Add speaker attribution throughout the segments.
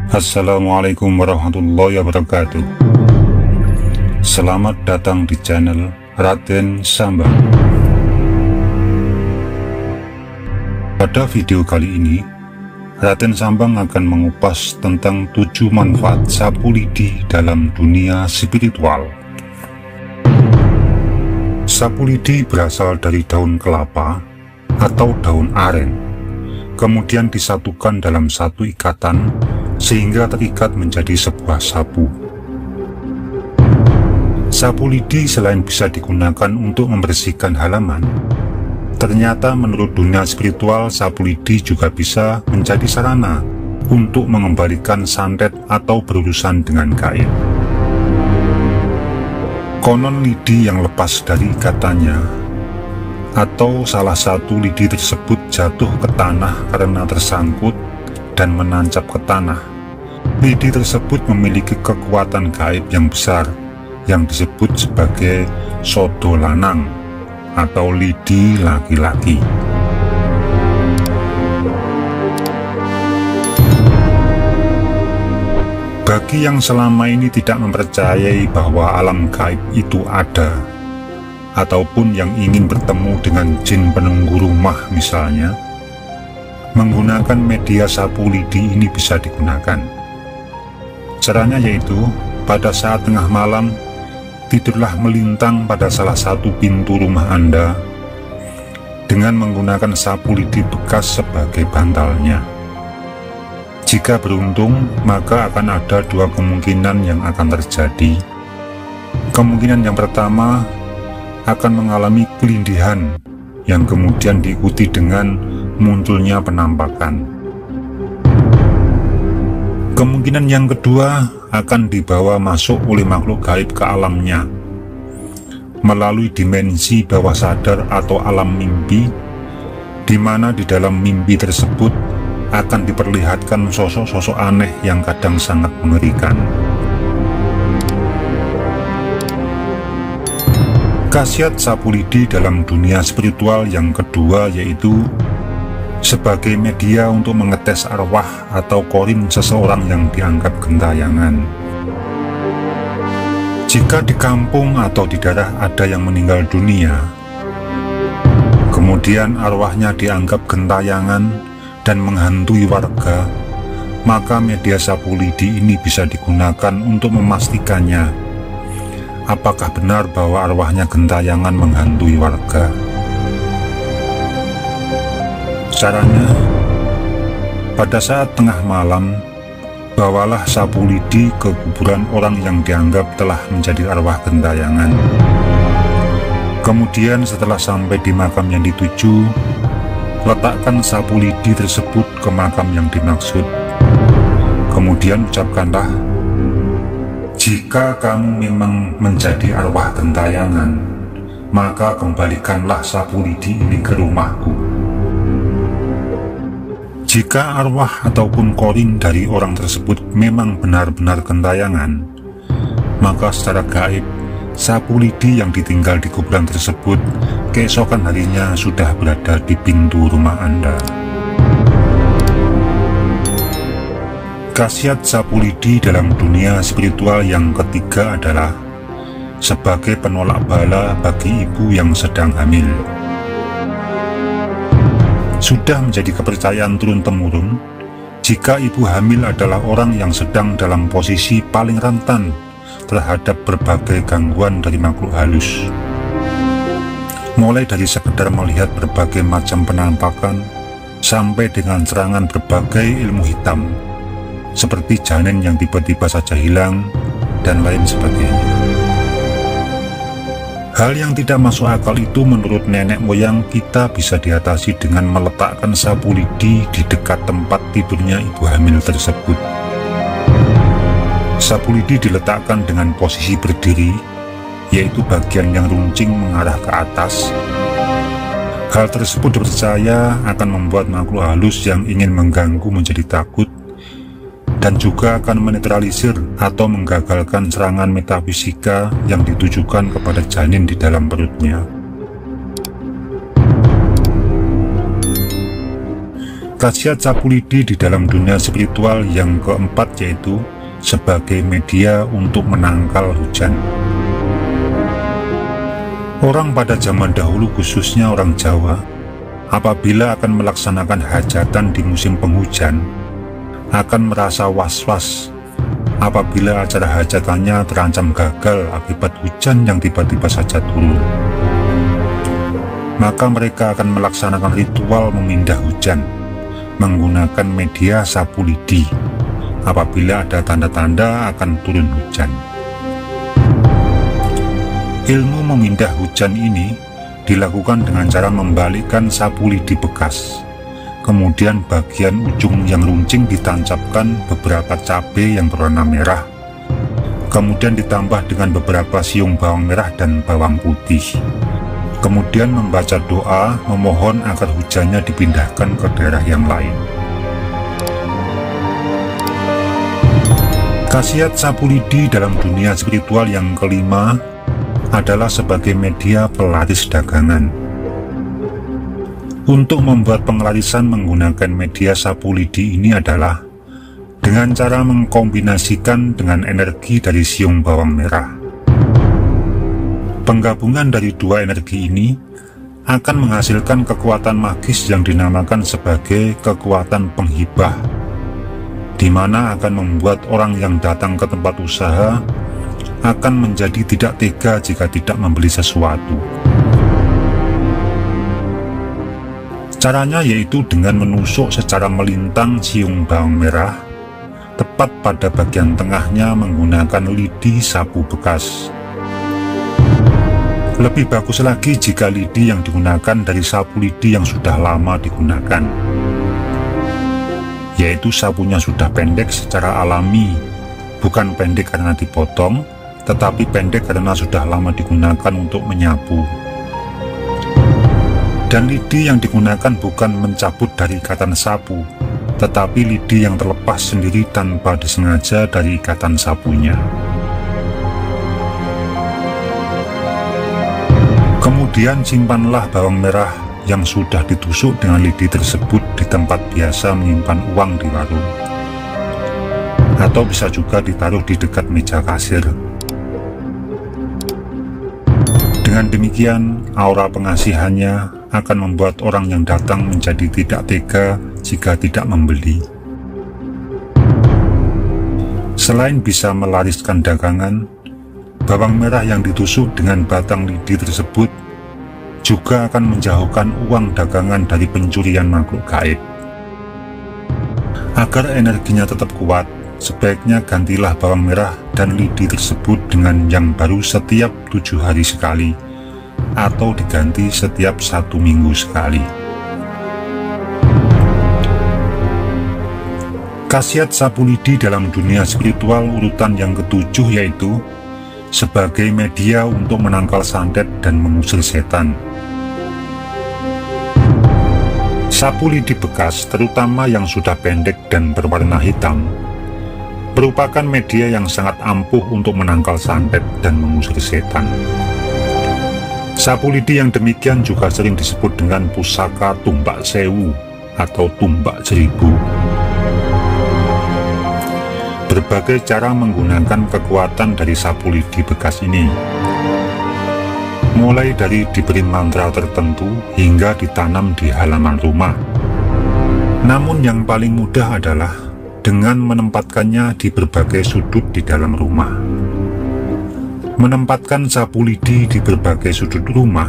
Speaker 1: Assalamualaikum warahmatullahi wabarakatuh. Selamat datang di channel Raden Sambang. Pada video kali ini, Raden Sambang akan mengupas tentang 7 manfaat sapu lidi dalam dunia spiritual. Sapu lidi berasal dari daun kelapa atau daun aren, kemudian disatukan dalam satu ikatan sehingga terikat menjadi sebuah sapu. Sapu lidi selain bisa digunakan untuk membersihkan halaman, ternyata menurut dunia spiritual sapu lidi juga bisa menjadi sarana untuk mengembalikan santet atau berurusan dengan gaib. Konon lidi yang lepas dari ikatannya atau salah satu lidi tersebut jatuh ke tanah karena tersangkut dan menancap ke tanah. Lidi tersebut memiliki kekuatan gaib yang besar yang disebut sebagai sodo lanang atau lidi laki-laki. Bagi yang selama ini tidak mempercayai bahwa alam gaib itu ada, ataupun yang ingin bertemu dengan jin penunggu rumah misalnya, menggunakan media sapu lidi ini bisa digunakan. Caranya yaitu, pada saat tengah malam, tidurlah melintang pada salah satu pintu rumah Anda dengan menggunakan sapu lidi bekas sebagai bantalnya. Jika beruntung, maka akan ada 2 kemungkinan yang akan terjadi. Kemungkinan yang pertama, akan mengalami kelindihan yang kemudian diikuti dengan munculnya penampakan. Kemungkinan yang kedua, akan dibawa masuk oleh makhluk gaib ke alamnya melalui dimensi bawah sadar atau alam mimpi, di mana di dalam mimpi tersebut akan diperlihatkan sosok-sosok aneh yang kadang sangat mengerikan. Khasiat sapu lidi dalam dunia spiritual yang kedua yaitu sebagai media untuk mengetes arwah atau korin seseorang yang dianggap gentayangan. Jika di kampung atau di daerah ada yang meninggal dunia, kemudian arwahnya dianggap gentayangan dan menghantui warga, maka media sapu lidi ini bisa digunakan untuk memastikannya apakah benar bahwa arwahnya gentayangan menghantui warga. Caranya, pada saat tengah malam, bawalah sapu lidi ke kuburan orang yang dianggap telah menjadi arwah gentayangan. Kemudian setelah sampai di makam yang dituju, letakkan sapu lidi tersebut ke makam yang dimaksud. Kemudian ucapkanlah, "Jika kamu memang menjadi arwah gentayangan, maka kembalikanlah sapu lidi ini ke rumahku." Jika arwah ataupun korin dari orang tersebut memang benar-benar gentayangan, maka secara gaib, sapu lidi yang ditinggal di kuburan tersebut keesokan harinya sudah berada di pintu rumah Anda. Khasiat sapu lidi dalam dunia spiritual yang ketiga adalah sebagai penolak bala bagi ibu yang sedang hamil. Sudah menjadi kepercayaan turun-temurun, jika ibu hamil adalah orang yang sedang dalam posisi paling rentan terhadap berbagai gangguan dari makhluk halus. Mulai dari sekedar melihat berbagai macam penampakan, sampai dengan serangan berbagai ilmu hitam, seperti janin yang tiba-tiba saja hilang, dan lain sebagainya. Hal yang tidak masuk akal itu menurut nenek moyang kita bisa diatasi dengan meletakkan sapu lidi di dekat tempat tidurnya ibu hamil tersebut. Sapu lidi diletakkan dengan posisi berdiri, yaitu bagian yang runcing mengarah ke atas. Hal tersebut dipercaya akan membuat makhluk halus yang ingin mengganggu menjadi takut, dan juga akan menetralisir atau menggagalkan serangan metafisika yang ditujukan kepada janin di dalam perutnya. Khasiat sapu lidi di dalam dunia spiritual yang keempat yaitu sebagai media untuk menangkal hujan. Orang pada zaman dahulu, khususnya orang Jawa, apabila akan melaksanakan hajatan di musim penghujan, akan merasa was-was apabila acara hajatannya terancam gagal akibat hujan yang tiba-tiba saja turun. Maka mereka akan melaksanakan ritual memindah hujan menggunakan media sapu lidi apabila ada tanda-tanda akan turun hujan. Ilmu memindah hujan ini dilakukan dengan cara membalikkan sapu lidi bekas. Kemudian bagian ujung yang runcing ditancapkan beberapa cabai yang berwarna merah. Kemudian ditambah dengan beberapa siung bawang merah dan bawang putih. Kemudian membaca doa memohon agar hujannya dipindahkan ke daerah yang lain. Khasiat sapu lidi dalam dunia spiritual yang kelima adalah sebagai media pelaris dagangan. Untuk membuat penglarisan menggunakan media sapu lidi ini adalah dengan cara mengkombinasikan dengan energi dari siung bawang merah. Penggabungan dari dua energi ini akan menghasilkan kekuatan magis yang dinamakan sebagai kekuatan penghibah, di mana akan membuat orang yang datang ke tempat usaha akan menjadi tidak tega jika tidak membeli sesuatu. Caranya yaitu dengan menusuk secara melintang siung bawang merah tepat pada bagian tengahnya menggunakan lidi sapu bekas. Lebih bagus lagi jika lidi yang digunakan dari sapu lidi yang sudah lama digunakan, yaitu sapunya sudah pendek secara alami, bukan pendek karena dipotong, tetapi pendek karena sudah lama digunakan untuk menyapu. Dan lidi yang digunakan bukan mencabut dari ikatan sapu, tetapi lidi yang terlepas sendiri tanpa disengaja dari ikatan sapunya. Kemudian simpanlah bawang merah yang sudah ditusuk dengan lidi tersebut di tempat biasa menyimpan uang di warung, atau bisa juga ditaruh di dekat meja kasir. Dengan demikian, aura pengasihannya akan membuat orang yang datang menjadi tidak tega jika tidak membeli. Selain bisa melariskan dagangan, bawang merah yang ditusuk dengan batang lidi tersebut juga akan menjauhkan uang dagangan dari pencurian makhluk gaib. Agar energinya tetap kuat, sebaiknya gantilah bawang merah dan lidi tersebut dengan yang baru setiap 7 hari sekali, atau diganti setiap 1 minggu sekali. Khasiat sapu lidi dalam dunia spiritual urutan yang ketujuh yaitu sebagai media untuk menangkal santet dan mengusir setan. Sapu lidi bekas, terutama yang sudah pendek dan berwarna hitam, merupakan media yang sangat ampuh untuk menangkal santet dan mengusir setan. Sapu lidi yang demikian juga sering disebut dengan pusaka tumbak sewu atau tumbak seribu. Berbagai cara menggunakan kekuatan dari sapu lidi bekas ini, mulai dari diberi mantra tertentu hingga ditanam di halaman rumah. Namun yang paling mudah adalah dengan menempatkannya di berbagai sudut di dalam rumah. Menempatkan sapu lidi di berbagai sudut rumah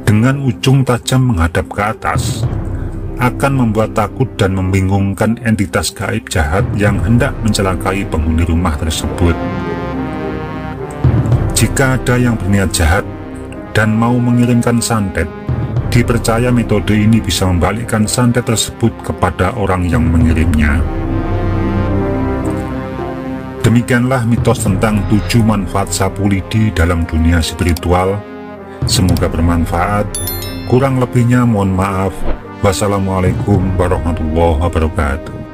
Speaker 1: dengan ujung tajam menghadap ke atas akan membuat takut dan membingungkan entitas gaib jahat yang hendak mencelakai penghuni rumah tersebut. Jika ada yang berniat jahat dan mau mengirimkan santet, dipercaya metode ini bisa membalikkan santet tersebut kepada orang yang mengirimnya. Demikianlah mitos tentang 7 manfaat sapu lidi dalam dunia spiritual. Semoga bermanfaat. Kurang lebihnya mohon maaf. Wassalamualaikum warahmatullahi wabarakatuh.